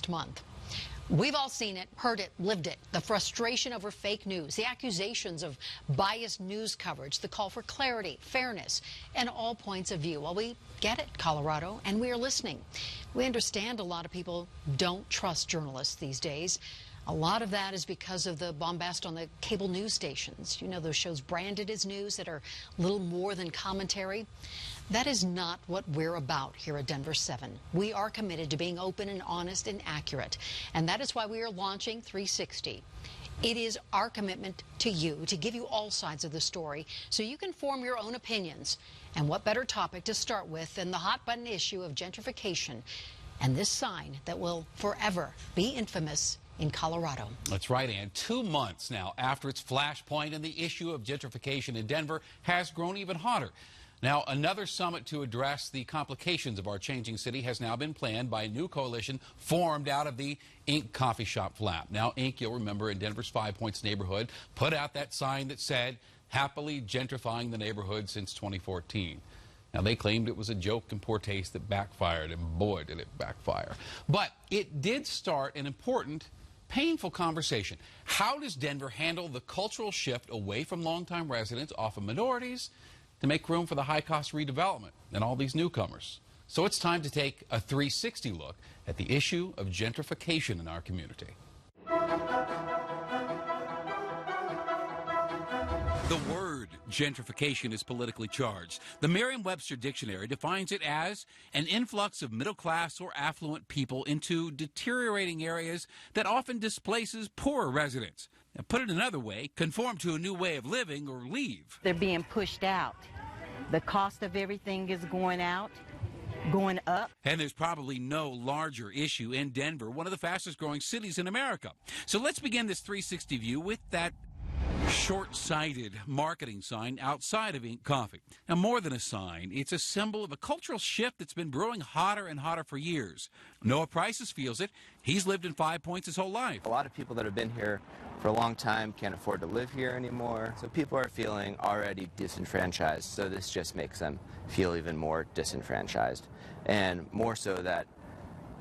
month. We've all seen it, heard it, lived it. The frustration over fake news, the accusations of biased news coverage, the call for clarity, fairness, and all points of view. Well, we get it, Colorado, and we are listening. We understand a lot of people don't trust journalists these days. A lot of that is because of the bombast on the cable news stations. You know, those shows branded as news that are little more than commentary. That is not what we're about here at Denver 7. We are committed to being open and honest and accurate. And that is why we are launching 360. It is our commitment to you to give you all sides of the story so you can form your own opinions. And what better topic to start with than the hot button issue of gentrification and this sign that will forever be infamous in Colorado. That's right, Ann. 2 months now after its flashpoint, and the issue of gentrification in Denver has grown even hotter. Now, another summit to address the complications of our changing city has now been planned by a new coalition formed out of the Inc. coffee shop flap. Now, Inc., you'll remember, in Denver's 5 Points neighborhood, put out that sign that said, happily gentrifying the neighborhood since 2014. Now, they claimed it was a joke in poor taste that backfired, and boy, did it backfire. But it did start an important, painful conversation. How does Denver handle the cultural shift away from longtime residents, often minorities, to make room for the high-cost redevelopment and all these newcomers? So it's time to take a 360 look at the issue of gentrification in our community. The word gentrification is politically charged. The Merriam-Webster dictionary defines it as an influx of middle-class or affluent people into deteriorating areas that often displaces poorer residents. Now, put it another way, conform to a new way of living or leave. They're being pushed out. The cost of everything is going up. And there's probably no larger issue in Denver, one of the fastest growing cities in America. So let's begin this 360 view with that short-sighted marketing sign outside of Inc. Coffee. Now, more than a sign, it's a symbol of a cultural shift that's been brewing hotter and hotter for years. Noah Prices feels it. He's lived in 5 Points his whole life. A lot of people that have been here for a long time can't afford to live here anymore. So people are feeling already disenfranchised. So this just makes them feel even more disenfranchised. And more so that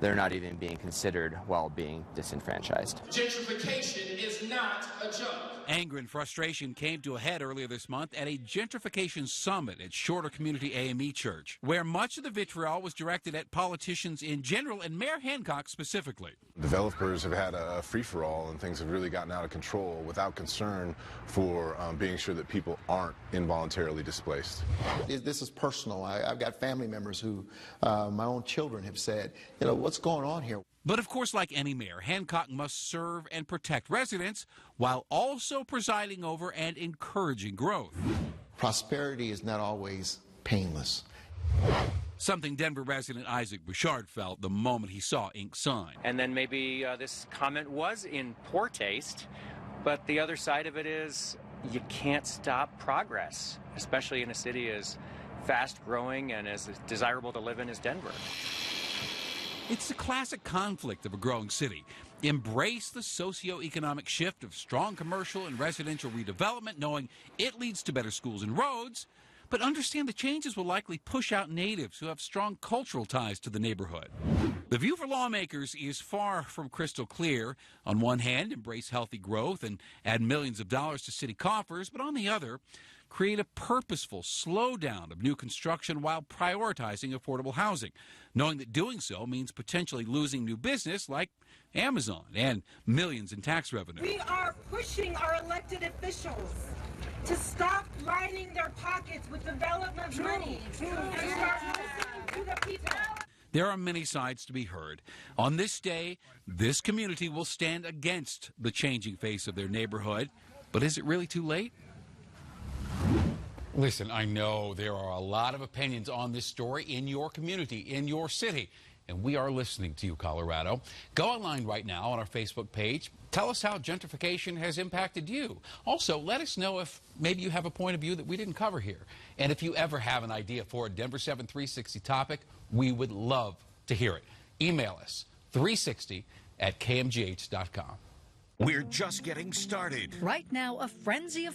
they're not even being considered while being disenfranchised. Gentrification is not a joke. Anger and frustration came to a head earlier this month at a gentrification summit at Shorter Community AME Church, where much of the vitriol was directed at politicians in general and Mayor Hancock specifically. Developers have had a free-for-all, and things have really gotten out of control without concern for being sure that people aren't involuntarily displaced. This is personal. I've got family members who, my own children have said, you know, what's going on here? But of course, like any mayor, Hancock must serve and protect residents while also presiding over and encouraging growth. Prosperity is not always painless. Something Denver resident Isaac Bouchard felt the moment he saw Inc. sign. And then maybe this comment was in poor taste, but the other side of it is you can't stop progress, especially in a city as fast-growing and as desirable to live in as Denver. It's the classic conflict of a growing city. Embrace the socio-economic shift of strong commercial and residential redevelopment, knowing it leads to better schools and roads, but understand the changes will likely push out natives who have strong cultural ties to the neighborhood. The view for lawmakers is far from crystal clear. On one hand, embrace healthy growth and add millions of dollars to city coffers, but on the other, create a purposeful slowdown of new construction while prioritizing affordable housing, knowing that doing so means potentially losing new business like Amazon and millions in tax revenue. We are pushing our elected officials to stop lining their pockets with development money and start listening to the people. There are many sides to be heard. On this day, this community will stand against the changing face of their neighborhood. But is it really too late? Listen, I know there are a lot of opinions on this story in your community, in your city, and we are listening to you, Colorado. Go online right now on our Facebook page. Tell us how gentrification has impacted you. Also, let us know if maybe you have a point of view that we didn't cover here. And if you ever have an idea for a Denver 7 360 topic, we would love to hear it. Email us, 360@kmgh.com. We're just getting started. Right now, a frenzy of